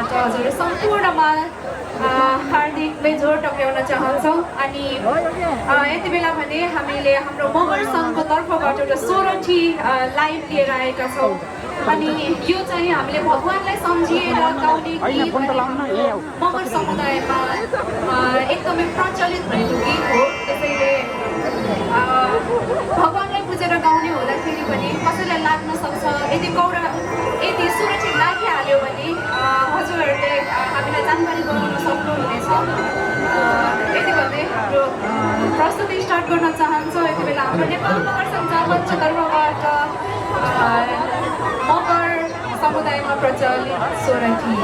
तर्फबाट हजुर सम्पूर्णमा हार्दिक बेजोड टक्राउन चाहन्छौँ। अनि यति बेला भने हामीले हाम्रो मगर सङ्घको तर्फबाट एउटा सोरठी लाइभ लिएर आएका छौँ। अनि यो चाहिँ हामीले भगवान्लाई सम्झिएर गाउने गीत मगर समुदायमा एकदमै प्रचलित भएको गीत हो। त्यसैले भगवान्लाई बुझेर गाउने हुँदाखेरि पनि कसैलाई लाग्न सक्छ। यदि सुरक्षित लागिहाल्यो भने हजुरहरूले हामीलाई जानकारी गराउन सक्नुहुनेछ। यति भन्दै हाम्रो प्रस्तुति स्टार्ट गर्न चाहन्छौँ। यति बेला हाम्रो नेपाल मगर सङ्घ जापञ्च तर्फबाट मगर समुदायमा प्रचलित सोरठी।